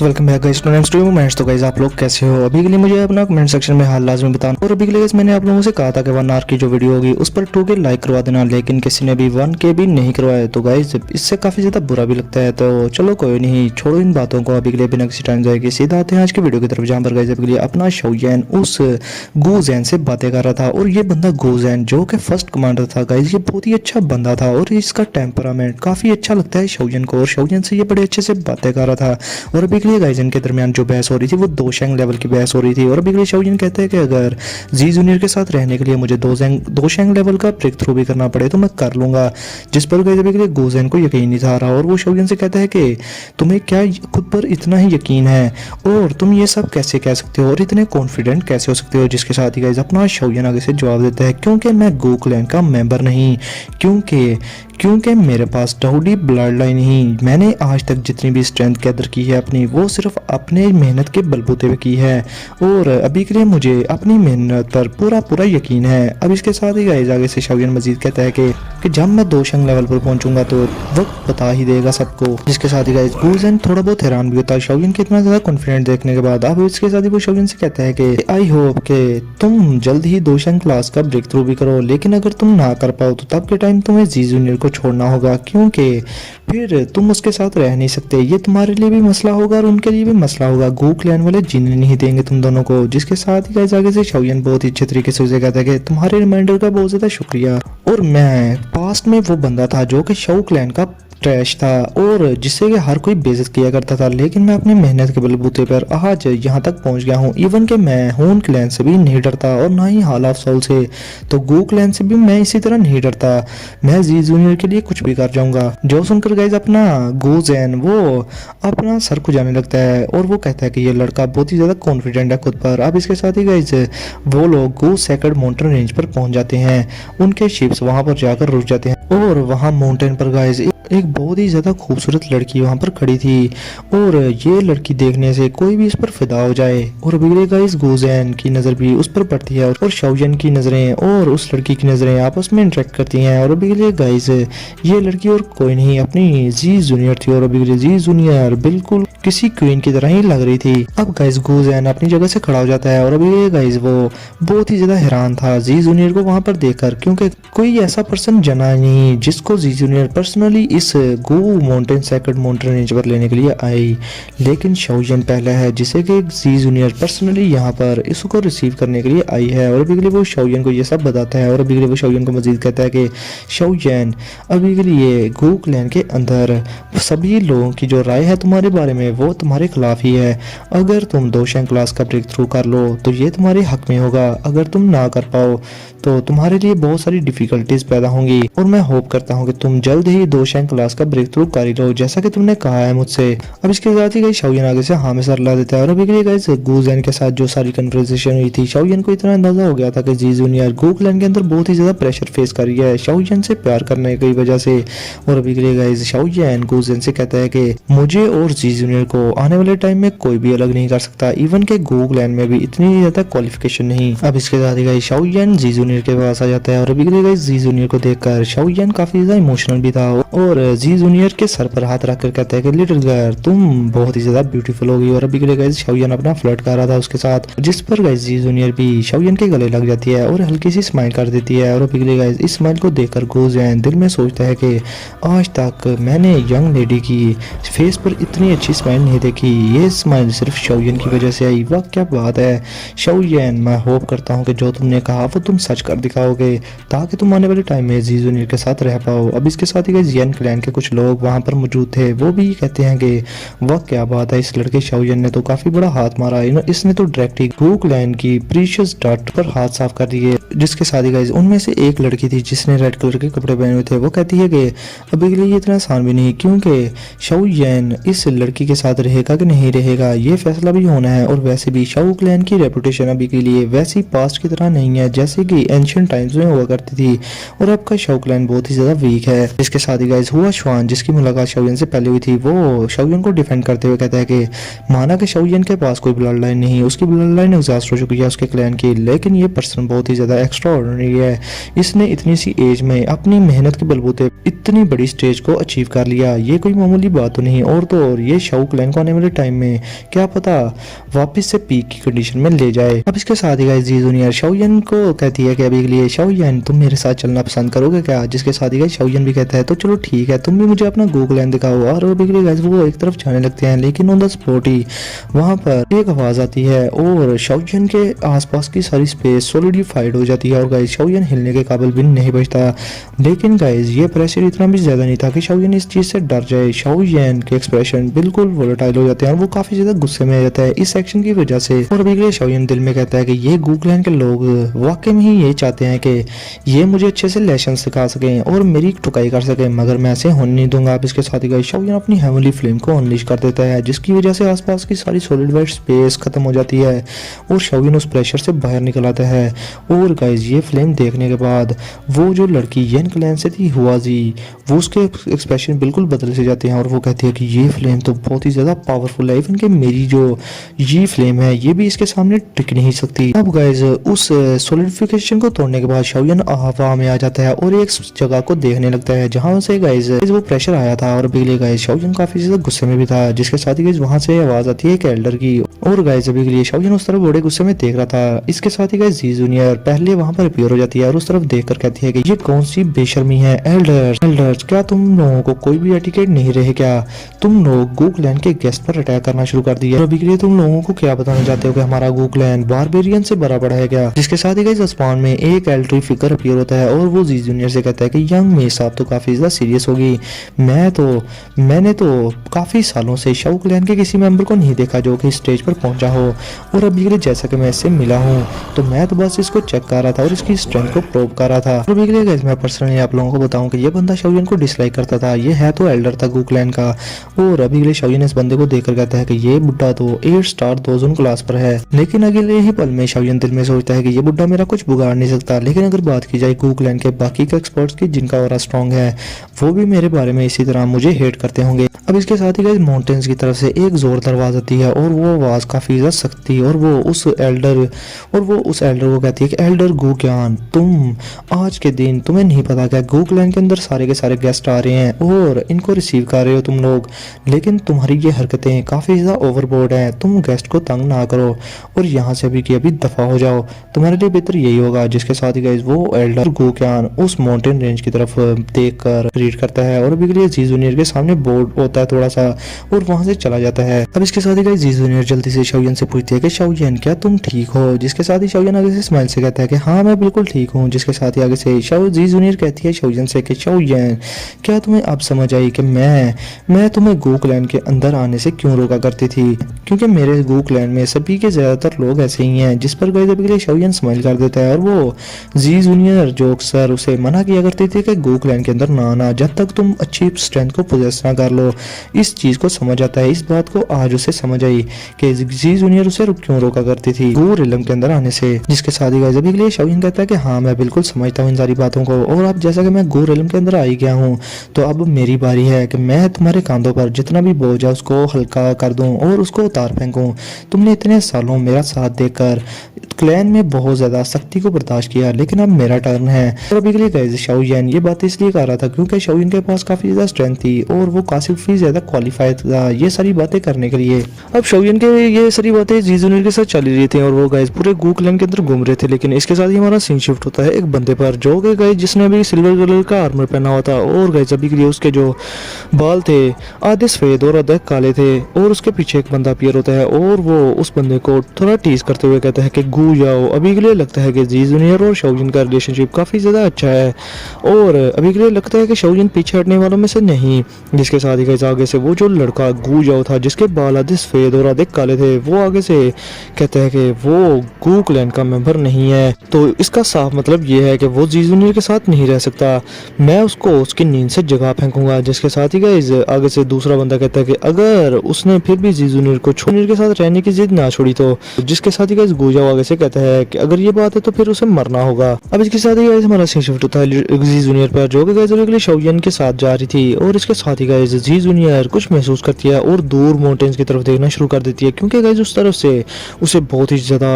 Welcome back guys to studio moments. तो guys आप लोग कैसे हो? अभी के लिए मुझे अपना कमेंट सेक्शन में हाल लाजमी बताना। और अभी के लिए guys मैंने आप लोगों से कहा था कि 1 आवर की जो वीडियो होगी उस पर 2K लाइक करवा देना, लेकिन किसी ने भी 1K भी नहीं करवाया। तो गाइस इससे काफ़ी ज़्यादा बुरा भी लगता है। तो चलो कोई नहीं, छोड़ो इन बातों को। अभी के लिए बिना किसी टाइम जाएगी सीधा आते हैं आज की वीडियो की तरफ, जहाँ पर गाइस अभी के लिए अपना शाओयन उस गुजैन से बातें कर रहा था। और ये बंदा गुजैन जो कि फर्स्ट कमांडर था गाइस, ये बहुत ही अच्छा बंदा था और इसका टेम्परामेंट काफ़ी अच्छा लगता है शाओयन को, और शाओयन से ये बड़े अच्छे से बातें कर रहा था। और अभी के लिए गाइस इनके दरमियान जो बहस हो रही थी वो दोशेंग लेवल की बहस हो रही थी। और अभी के लिए शाओयन कहते हैं कि अगर जी जूनियर के साथ रहने के लिए मुझे दोशेंग लेवल का ब्रेक थ्रू भी करना पड़े तो मैं कर लूंगा। जिस पर गाइस अभी के लिए गुजैन को यकीन नहीं था रहा, और वो शाओयन से कहता है कि तुम्हें क्या खुद पर इतना ही यकीन है और तुम ये सब कैसे कह सकते हो और इतने कॉन्फिडेंट कैसे हो सकते हो। जिसके साथ ही गाइस अपना शाओयन आगे से जवाब देता है, क्योंकि मैं गो क्लैन का मेंबर नहीं, क्योंकि मेरे पास डाउडी ब्लड लाइन ही। मैंने आज तक जितनी भी स्ट्रेंथ गैदर की है अपनी, वो सिर्फ अपने मेहनत के बलबूते पे की है, और अभी के लिए मुझे अपनी मेहनत पर पूरा यकीन है। अब इसके साथ ही गाइस आगे से शाओयन मजीद कहता है कि जब मैं दोशंग लेवल पर पहुंचूंगा तो वक्त बता ही देगा सबको। जिसके साथ ही गाइस गुजैन थोड़ा बहुत हैरान भी होता है शाओयन के इतना ज्यादा कॉन्फिडेंट देखने के बाद। अब इसके साथ ही वो शाओयन से कहता है कि आई होप कि तुम जल्द ही दोशंग क्लास का ब्रेक थ्रू भी करो, लेकिन अगर तुम ना कर पाओ तो तब के टाइम तुम्हें जी जूनियर को छोड़ना होगा, क्योंकि फिर तुम उसके साथ रह नहीं सकते। ये तुम्हारे लिए भी मसला होगा और उनके लिए भी मसला होगा। गो क्लैन वाले जीने नहीं देंगे तुम दोनों को। जिसके साथ ही गाइस आगे से शाओयन बहुत ही अच्छे तरीके से उसे कहता है कि तुम्हारे रिमाइंडर का बहुत ज्यादा शुक्रिया, और मैं पास्ट में वो बंदा था जो कि शाओ क्लैन का ट्रैश था और जिससे कि हर कोई बेइज्जत किया करता था, लेकिन मैं अपनी मेहनत के बलबूते पर आज यहाँ तक पहुँच गया हूँ। इवन कि मैं हून क्लैन से भी नहीं डरता और ना ही हॉल ऑफ सोल से, तो गो क्लैन से भी मैं इसी तरह नहीं डरता। मैं जी जूनियर के लिए कुछ भी कर जाऊंगा। जो सुनकर गाइस अपना गुजैन वो अपना सर खुजाने लगता है और वो कहता है कि ये लड़का बहुत ही ज़्यादा कॉन्फिडेंट है खुद पर। अब इसके साथ ही गाइस वो लोग गो सेकंड माउंटेन रेंज पर पहुंच जाते हैं। उनके शिप्स वहां पर जाकर रुक जाते हैं और वहां माउंटेन पर गाइस एक बहुत ही ज़्यादा खूबसूरत लड़की वहाँ पर खड़ी थी, और ये लड़की देखने से कोई भी इस पर फिदा हो जाए। और अभी गाइस गुजैन की नज़र भी उस पर पड़ती है और शाओयन की नज़रें और उस लड़की की नज़रें आपस में इंटरेक्ट करती हैं। और अभी गाइस ये लड़की और कोई नहीं अपनी जी जूनियर थी, और अभी जी जूनियर बिल्कुल किसी क्वीन की तरह ही लग रही थी। अब गाइस गुजैन अपनी जगह से खड़ा हो जाता है और अभी गाइस वो बहुत ही ज़्यादा हैरान था जी जूनियर को वहाँ पर देखकर, क्योंकि कोई ऐसा पर्सन जना नहीं जिसको जी जूनियर पर्सनली इस गो माउंटेन सेकंड माउंटेन रेंज पर लेने के लिए आई, लेकिन शाओयन पहला है जिसे कि जी जूनियर पर्सनली यहाँ पर इसको रिसीव करने के लिए आई है। और अभी के लिए वो शाओयन को ये सब बताता है और अभी के लिए वो शाओयन को मजीद कहता है कि शाओयन अभी के लिए गो क्लैन के अंदर सभी लोगों की जो राय है तुम्हारे बारे में वो तुम्हारे खिलाफ ही है। अगर तुम दोशेंग क्लास का ब्रेक थ्रू कर लो तो ये तुम्हारे हक में होगा, अगर तुम ना कर पाओ तो तुम्हारे लिए बहुत सारी डिफिकल्टीज पैदा होंगी, और मैं होप करता हूँ कि तुम जल्द ही दोशेंग क्लास का ब्रेक थ्रू कर ही लो जैसा कि तुमने कहा है मुझसे। अब इसके साथ ही गाइस शाओयन आगे से हाँ में सर ला देता है। और अभी के लिए गाइस गुजैन के साथ जो सारी कन्वर्सेशन हुई थी, शाओयन को इतना अंदाजा हो गया था कि जी जूनियर गो क्लैन के अंदर बहुत ही ज्यादा प्रेशर फेस कर रही है शाओयन से प्यार करने की वजह से। और अभी के लिए गाइस शाओयन गुजैन से कहता है कि मुझे और जी जूनियर को आने वाले टाइम में कोई भी अलग नहीं कर सकता, इवन के गो क्लैन में भी इतनी ज्यादा क्वालिफिकेशन नहीं। अब इसके साथ ही गाइस शाओयन जी जूनियर के पास आ जाता है और अभी के लिए गाइस जी जूनियर को देखकर शाओयन काफी ज्यादा इमोशनल भी था और जी जूनियर के सर पर हाथ रखकर कहता है कि लिटिल गर्ल तुम बहुत ही ज्यादा ब्यूटीफुल होगी। और अभी के लिए गाइस शाओयन अपना फ्लर्ट कर रहा था उसके साथ, जिस पर गाइस जी जूनियर भी शाओयन के गले लग जाती है और हल्की सी स्माइल कर देती है। और अभी के लिए गाइस इस स्माइल को देखकर गुजैन दिल में सोचता है कि आज तक मैंने यंग लेडी की फेस पर इतनी अच्छी स्माइल नहीं देखी, ये स्माइल सिर्फ शाओयन की वजह से आई। वाह क्या बात है शाओयन, मैं होप करता हूँ कि जो तुमने कहा वो तुम सच कर दिखाओगे ताकि तुम आने वाले टाइम में जी जूनियर के साथ रह पाओ। अब इसके साथ ही गाइस येन क्लैन के कुछ लोग वहां पर मौजूद थे, वो भी कहते हैं कि वाह क्या बात है, इस लड़के शाओयन ने तो काफी बड़ा हाथ मारा, इसने तो डायरेक्ट ही गो क्लैन की प्रीशियस डॉट पर हाथ साफ कर दिए। जिसके साथ ही गाइस उनमें से एक लड़की थी जिसने रेड कलर के कपड़े पहने हुए थे, वो कहती है कि अभी के लिए ये इतना आसान भी नहीं, क्योंकि शाओयन इस लड़की के साथ रहेगा कि नहीं रहेगा ये फैसला भी होना है। और वैसे भी शाओ क्लैन की रेपुटेशन अभी के लिए वैसी पास्ट की तरह नहीं है जैसे कि एंशिएंट टाइम्स में हुआ करती थी, और अब का शाओ क्लैन बहुत ही ज्यादा वीक है। इसके साथ ही गाइस हुआ श्वान जिसकी मुलाकात शाओयन से पहले हुई थी, वो शाओयन को डिफेंड करते हुए कहता है कि माना कि शाओयन के पास कोई ब्लड लाइन नहीं, उसकी ब्लड लाइन एग्जॉस्ट हो चुकी है उसके क्लैन की, लेकिन ये पर्सन बहुत ही ज्यादा एक्स्ट्रा ऑर्डिनरी है। इसने इतनी सी एज में अपनी मेहनत के बलबूते इतनी बड़ी स्टेज को अचीव कर लिया, ये कोई मामूली बात तो नहीं। और तो और ये शाओ क्लैन को आने वाले टाइम में क्या पता वापस से पीक की कंडीशन में ले जाए। अब इसके साथ ही गाइस जी जूनियर शाओयन को कहती है कि अभी के लिए शाओयन तुम मेरे साथ चलना पसंद करोगे क्या, जिसके साथ ही गाइस शाओयन भी कहता है तो चलो ठीक है, तुम भी मुझे अपना गो क्लैन दिखाओ। और अभी के लिए गाइस वो एक तरफ जाने लगते हैं, लेकिन ऑन द स्पॉट ही वहाँ पर एक आवाज आती है और शाओयन के आसपास की सारी स्पेस सॉलिडिफाइड हो जाती है और गाइस शाओयन हिलने के काबिल भी नहीं बचता। लेकिन गाइस ये प्रेशर इतना भी ज्यादा नहीं था कि शाओयन इस चीज से डर जाए। शाओयन के एक्सप्रेशन बिल्कुल वोलेटाइल हो जाते हैं और वो काफी ज्यादा गुस्से में आ जाता है इस एक्शन की वजह से। और अभी के लिए शाओयन दिल में कहता है कि ये गो क्लैन के लोग वाकई में ही ये चाहते हैं कि ये मुझे अच्छे से लेसन सिखा सकें और मेरी टुकाई कर सकें, मगर मैं ऐसे होने नहीं दूंगा। अब इसके साथ ही गाइस शाओयन अपनी हेवनली फ्लेम को अनलीश कर देता है, जिसकी वजह से आसपास की सारी सॉलिडिफाइड स्पेस खत्म हो जाती है और शाओयन उस प्रेशर से बाहर निकल आता है। और गाइस ये फ्लेम देखने के बाद वो जो लड़की येन क्लैन से थी हुआजी, वो उसके एक्सप्रेशन बिल्कुल बदल से जाते हैं और वो कहती है कि ये फ्लेम तो बहुत ही ज्यादा पावरफुल है, इवन कि मेरी जो ये फ्लेम है ये भी इसके सामने टिक नहीं सकती। अब गाइस उस सॉलिडिफिकेशन को तोड़ने के बाद शाओयन हवा में आ जाता है और एक जगह को देखने लगता है जहां से गाइस वो प्रेशर आया था। और बिगले गाइस शाओयन काफी ज्यादा गुस्से में भी था, जिसके साथ ही गाइस वहां से आवाज आती है एक एल्डर की और गाइस अभी के लिए शाओयन उस तरफ बड़े गुस्से में देख रहा था। इसके साथ ही गाइस जी जूनियर पहले वहां पर अपीयर हो जाती है और उस तरफ देखकर कहती है कि ये कौन सी बेशर्मी है। एल्डर्स क्या तुम लोगों को कोई भी एटिकेट नहीं रहे क्या, तुम लोग गो क्लैन के गेस्ट पर अटैक करना शुरू कर दिया। अभी के लिए तुम लोगों को क्या बताना चाहते हो कि हमारा गो क्लैन बारबेरियन से भरा पड़ा है क्या। जिसके साथ ही गाइस आसमान में एक एल्डरी फिगर अपीयर होता है और वो जी जूनियर से कहता है कि यंग मे साहब तो काफी ज्यादा सीरियस होगी, मैंने तो काफी सालों से शाओ क्लैन के किसी मेंबर को नहीं देखा जो कि स्टेज पर पहुंचा हो, और अभी के लिए जैसा कि मैं इससे मिला हूं तो मैं तो बस इसको चेक कर रहा था और इसकी स्ट्रेंथ को प्रोब कर रहा था। और अभी के लिए गाइस मैं पर्सनली आप लोगों को बताऊं कि ये बंदा शाओयन को डिसलाइक करता था, ये है तो एल्डर था गो क्लैन का। और अभी के लिए शाओयन इस बंदे को देखकर कहता है कि ये बुड्ढा तो 8 स्टार दोजन क्लास पर है। लेकिन अगले ही पल में शाओयन दिल में सोचता है कि ये बुड्ढा मेरा कुछ बिगाड़ नहीं सकता। लेकिन अगर बात की जाए गो क्लैन के बाकी के एक्सपर्ट्स की जिनका ऑरा स्ट्रॉन्ग है, वो भी मेरे बारे में इसी तरह मुझे हेट करते होंगे। अब इसके साथ ही गाइस माउंटेन्स की तरफ से एक जोरदार आवाज आती है और वो आवाज काफी ज्यादा सख्त थी और वो उस एल्डर को कहती है कि एल्डर गो क्लैन, तुम आज के दिन तुम्हें नहीं पता क्या गो क्लैन के अंदर सारे के सारे गेस्ट आ रहे हैं और इनको रिसीव कर रहे हो तुम लोग, लेकिन तुम्हारी ये हरकतें काफी ज्यादा ओवरबोर्ड हैं। तुम गेस्ट को तंग ना करो और यहाँ से अभी की अभी दफा हो जाओ, तुम्हारे लिए बेहतर यही होगा। जिसके साथ ही गाइस वो एल्डर गो क्लैन उस माउंटेन रेंज की तरफ देखकर रीड करता है और अभी के लिए जी जूनियर के सामने बोर्ड होता है थोड़ा सा और वहां से चला जाता है। अब इसके साथ ही गाइस जी जूनियर जल्दी से शाओयन से पूछती है कि शाओयन क्या तुम ठीक हो, जिसके साथ ही शाओयन आगे से स्माइल से कहता है कि हाँ मैं बिल्कुल ठीक हूँ। जिसके साथ ही आगे से जी जूनियर कहती है शाओयन से कि शाओयन क्या तुम्हें अब समझ आई कि मैं तुम्हें गो क्लैन के अंदर आने से क्यों रोका करती थी, क्योंकि मेरे गो क्लैन में सभी के ज्यादातर लोग ऐसे ही हैं। जिस पर गाइस अभी के लिए शाओयन स्माइल कर देता है और वो जी जूनियर जो अक्सर उसे मना किया करती थी कि गो क्लैन के अंदर ना आना जब तक तुम अच्छी स्ट्रेंथ को पोजेस ना कर लो, इस चीज को समझ आता है। इस बात को आज उसे समझ आई कि जी जूनियर उसे क्यों रोका करती थी गो रिलम के अंदर आने से। जिसके साथ ही गाइस अभी के लिए शाओयन कहता है कि हाँ मैं बिल्कुल समझता हूँ इन सारी बातों को, और अब जैसा कि मैं गो रिलम के अंदर आ ही गया हूँ तो अब मेरी बारी है कि मैं तुम्हारे कंधों पर जितना भी बोझ है उसको हल्का कर दूं और उसको उतार फेंकूं। तुमने इतने सालों मेरा साथ देकर क्लैन में बहुत ज्यादा सख्ती को बर्दाश्त किया, लेकिन अब मेरा टर्न है। और अभी के लिए गाइस शाओयन ये बात इसलिए कर रहा था क्योंकि शाओयन के पास काफी ज्यादा स्ट्रेंथ थी और वो काफी ज्यादा क्वालिफाइड था ये सारी बातें करने के लिए। अब शाओयन के ये सारी बातें जी जूनियर के साथ चल रही थी और वो गाइस पूरे गो क्लैन के अंदर घूम रहे थे। लेकिन इसके साथ ही हमारा सीन शिफ्ट होता है एक बंदे पर जो कि गाइस जिसने अभी सिल्वर कलर का आर्मर पहना हुआ था और गाइस अभी के लिए उसके जो बाल थे आधे सफेद और आधे काले थे और उसके पीछे एक बंदा अपीयर होता है और वो उस बंदे को थोड़ा टीज करते हुए कहता है कि गू जाओ। अभी के लिए लगता है कि जी जूनियर और शाओयन का रिलेशनशिप काफी ज्यादा अच्छा है और अभी के लिए लगता है कि शाओयन पीछे हटने वालों में से नहीं। जिसके साथ ही गाइस आगे से वो जो लड़का गू जाओ था जिसके बाल आधे सफेद और आधे काले थे वो आगे से कहता है कि वो गू क्लैन का मेंबर नहीं है, तो इसका साफ मतलब ये है कि वो जी जूनियर के साथ नहीं रह सकता, मैं उसको उसकी नींद से जगा फेंकूंगा। जिसके साथ ही गाइस आगे से दूसरा बंदा कहता है कि अगर उसने फिर भी जी जूनियर को जूनियर के साथ रहने की जिद ना छोड़ी तो। जिसके साथ ही गाइस गू जाओ आगे से से कहता है कि अगर ये बात है तो फिर उसे मरना होगा। अब इसके साथ ही गाइस हमारा सीन शिफ्ट होता है जी जूनियर पर, जो कि गाइस अभी शाओयन के साथ जा रही थी और इसके साथ ही गाइस जी जूनियर कुछ महसूस करती है और दूर माउंटेन्स की तरफ देखना शुरू कर देती है, क्योंकि गाइस उस तरफ से उसे बहुत ही ज्यादा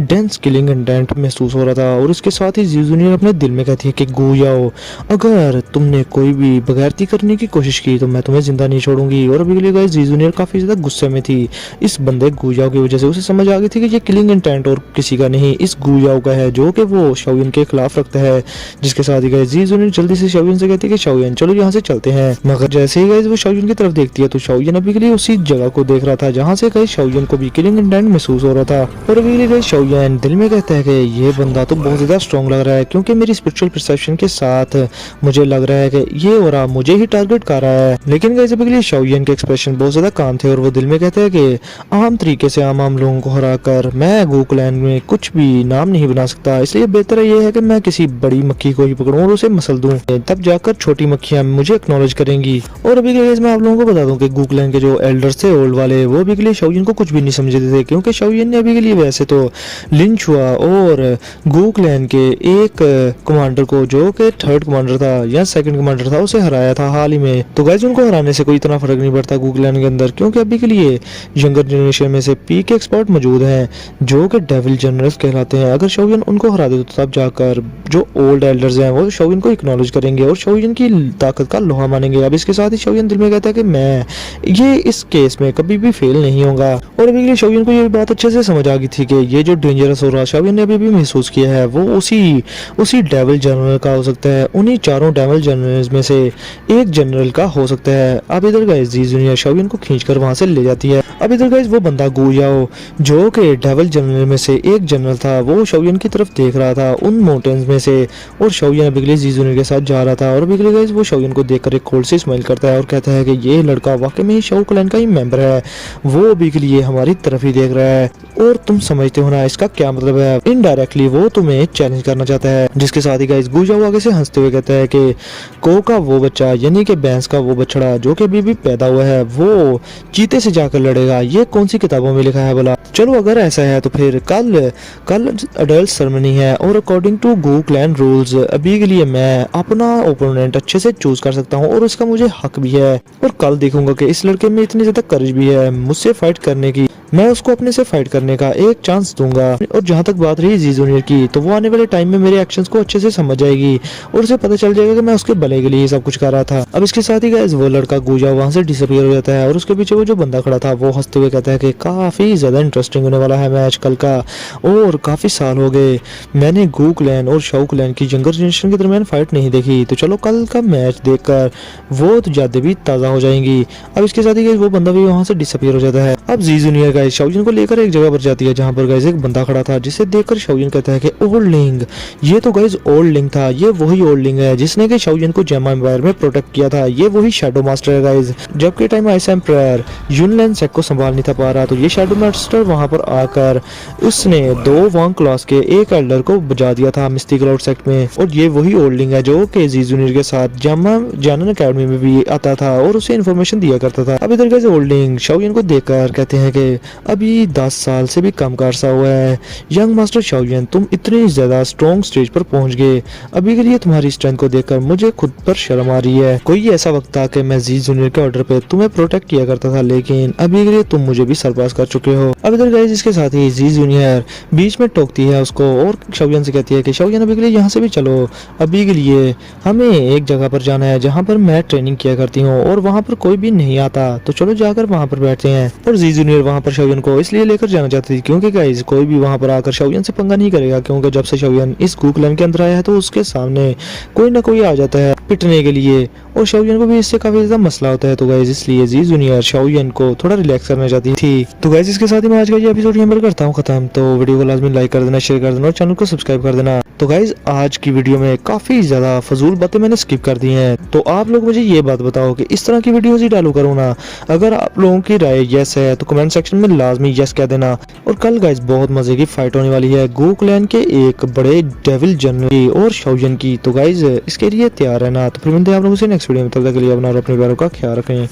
डेंस किलिंग इंटेंट महसूस हो रहा था। और इसके साथ ही जी जूनियर अपने दिल में कहती है कि गुयाओ, अगर तुमने कोई भी बगैरती करने की कोशिश की तो मैं तुम्हें जिंदा नहीं छोड़ूंगी। और अभी के लिए गाइस जी जूनियर काफी ज्यादा गुस्से में थी इस बंदे गुयाओ की वजह से। उसे समझ आ गई थी कि ये किलिंग इंटेंट और किसी का नहीं, इस गुयाओ का है जो कि वो शाओयन के खिलाफ रखता है। जिसके साथ ही गाइस जी जूनियर जल्दी से शाओयन से कहती है कि शाओयन चलो यहाँ से चलते हैं। मगर जैसे ही गाइस वो शाओयन की तरफ देखती है तो शाओयन अभी के लिए उसी जगह को देख रहा था जहाँ से गाइस शाओयन को भी किलिंग इंटेंट महसूस हो रहा था। और अभी के लिए गाइस शाओयन दिल में कहता है कि ये बंदा तो बहुत ज्यादा स्ट्रॉन्ग लग रहा है, क्योंकि मेरी स्पिरिचुअल परसेप्शन के साथ मुझे लग रहा है कि ये और मुझे ही टारगेट कर रहा है। लेकिन गाइस अभी के लिए शाओयन के एक्सप्रेशन बहुत ज्यादा काम थे और वो दिल में कहता है कि आम तरीके से आम लोगों को हरा कर मैं गोकुलैंड में कुछ भी नाम नहीं बना सकता, इसलिए बेहतर ये है कि मैं किसी बड़ी मक्खी को ही पकड़ूं और उसे मसल दूं, तब जाकर छोटी मक्खियां मुझे एक्नॉलेज करेंगी। और अभी के लिए मैं आप लोगों को बता दूं कि गोकुलैंड के जो एल्डर्स थे ओल्ड वाले, वो अभी के लिए शाओयन को कुछ भी नहीं समझते थे, क्योंकि शाओयन ने अभी के लिए वैसे तो लिंचुआ और गोकुलैंड के एक कमांडर को, जो कि थर्ड कमांडर था या सेकंड कमांडर था, उसे हराया था हाल ही में। तो गाइस उनको हराने से कोई इतना फर्क नहीं पड़ता गोकुलैंड के अंदर, क्योंकि अभी के लिए यंगर जनरेशन में से पीक एक्सपर्ट मौजूद हैं जो कि डेविल जनरल्स कहलाते हैं। अगर शाओयन उनको हरा दे तो तब जाकर जो ओल्ड एल्डर्स हैं वो शाओयन को एक्नॉलेज करेंगे और शाओयन की ताकत का लोहा मानेंगे। अब इसके साथ ही शाओयन दिल में कहता है कि मैं ये इस केस में कभी भी फेल नहीं होगा। और अभी के लिए शाओयन को ये बात अच्छे से समझ आ गई थी कि ये जो डेंजरस हो रहा शाओयन ने अभी भी महसूस किया है वो उसी डेविल जनरल का हो सकता है, उन्हीं चारों डेविल जनरल्स में से एक जनरल का हो सकता है। अब इधर गाइस जी जूनियर शाओयन को खींचकर वहां से ले जाती है। अब इधर गाइस वो बंदा गुयाओ जो कि डेविल जनरल में से एक जनरल था, वो शाओयन की तरफ देख रहा था उन माउंटेन्स में से, और शाओयन अभी के लिए जी जूनियर के साथ जा रहा था। और अभी के लिए गाइस वो शाओयन को देखकर एक कोल्ड सी स्माइल करता है और कहता है कि ये लड़का वाकई में शाओ क्लैन का ही मेंबर है, वो अभी के लिए हमारी तरफ ही देख रहा है और तुम समझते हो ना इसका क्या मतलब है, इनडायरेक्टली वो तुम्हें चैलेंज करना चाहता है। जिसके साथ ही गाइस गुयाओ आगे से हंसते हुए कहता है कि को का वो बच्चा यानी कि भैंस का वो बछड़ा जो कि अभी भी पैदा हुआ है वो चीते से जाकर लड़ेगा, ये कौन सी किताबों में लिखा है भला। चलो अगर ऐसा है तो फिर कल अडल्ट सेरेमनी है और अकॉर्डिंग टू गोकुलैंड रूल्स अभी के लिए मैं अपना ओपोनेंट अच्छे से चूज कर सकता हूँ और उसका मुझे हक भी है। और कल देखूंगा कि इस लड़के में इतनी ज्यादा करेज भी है मुझसे फाइट करने की, मैं उसको अपने से फाइट करने का एक चांस दूंगा। और जहाँ तक बात रही जी जूनियर की, तो वो आने वाले टाइम में मेरे एक्शंस को अच्छे से समझ जाएगी और उसे पता चल जाएगा कि मैं उसके भले के लिए सब कुछ कर रहा था। अब इसके साथ ही गाइस वो लड़का गुयाओ वहां से डिसअपीयर हो जाता है और उसके पीछे वो जो बंदा खड़ा था वो हंसते हुए कहता है कि काफी ज्यादा इंटरेस्टिंग होने वाला है मैच कल का, और काफी साल हो गए मैंने गोकुलैंड और शाओ क्लैन की यंगर जनरेशन के दरमियान फाइट नहीं देखी, तो चलो कल का मैच देखकर वो तो यादें भी ताजा हो जाएंगी। अब इसके साथ ही वो बंदा भी वहां से डिसअपीयर हो जाता है। अब जी जूनियर गाइस शाओयन को लेकर एक जगह पर जाती है जहां पर गाइस एक बंदा खड़ा था, जिसे देखकर शाओयन कहता है कि ओल्ड लिंग, ये तो गाइस ओल्ड लिंग था, ये वही ओल्ड लिंग है जिसने कि शाओयन को जेमा एम्पायर में प्रोटेक्ट किया था, ये वही शैडो मास्टर है गाइस। जबकि टाइम आइस एम्पायर युनलैंड सेक को संभाल नहीं था पा रहा, तो ये शैडो मास्टर वहां पर आकर उसने 2 वांग क्लास के एक एल्डर को बजा दिया था मिस्टिक क्लाउड सेक्ट में। और ये वही ओल्ड लिंग है जो कि जी जूनियर के साथ जेमा जानन एकेडमी में भी आता था और उसे इन्फॉर्मेशन दिया करता था। अब इधर गाइस ओल्ड लिंग शाओयन को देखकर कहते हैं कि अभी 10 साल से भी कम का अरसा हुआ है यंग मास्टर शाओयन, तुम इतनी ज्यादा स्ट्रॉन्ग स्टेज पर पहुंच गए, अभी के लिए तुम्हारी स्ट्रेंथ को देखकर मुझे खुद पर शर्म आ रही है। कोई ऐसा वक्त था कि मैं जी जूनियर के ऑर्डर पे तुम्हें प्रोटेक्ट किया करता था, लेकिन अभी के लिए तुम मुझे भी सरपास कर चुके हो। अब इधर गाइस इसके साथ ही जी जूनियर बीच में टोकती है उसको और शाओयन से कहती है कि शाओयन अभी के लिए यहाँ से भी चलो, अभी के लिए हमें एक जगह पर जाना है जहाँ पर मैं ट्रेनिंग किया करती हूँ और वहाँ पर कोई भी नहीं आता, तो चलो जाकर वहाँ पर बैठते हैं। और जी जूनियर वहाँ पर शाओयन को इसलिए लेकर जाना चाहती थी क्योंकि गाइस कोई भी वहां पर आकर शाओयन से पंगा नहीं करेगा, क्योंकि जब से शाओयन इस गोकुलैंड के अंदर आया है तो उसके सामने कोई ना कोई आ जाता है पिटने के लिए और शाओयन को भी इससे काफी ज्यादा मसला होता है। तो गाइस इसलिए जी जूनियर शाओयन को थोड़ा रिलैक्स करना चाहती थी। तो गाइस इसके साथ ही मैं आज का ये एपिसोड यहाँ पर करता हूँ खत्म। तो वीडियो को लाजमी लाइक कर देना, शेयर कर देना और चैनल को सब्सक्राइब कर देना। तो गाइस आज की वीडियो में काफी ज्यादा फजूल बातें मैंने स्किप कर दी हैं, तो आप लोग मुझे ये बात बताओ कि इस तरह की वीडियोस ही डालू करूँ ना। अगर आप लोगों की राय यस है तो कमेंट सेक्शन में लाजमी यस कह देना। और कल गाइस बहुत मजे की फाइट होने वाली है गोकुलैंड के एक बड़े डेविल जनरल की और शाओयन की, तो गाइस इसके लिए तैयार है ना। तो फिर मिलते हैं आप लोगों से नेक्स्ट वीडियो में, तब तक के लिए अपना और अपने प्यारों का ख्याल रखें।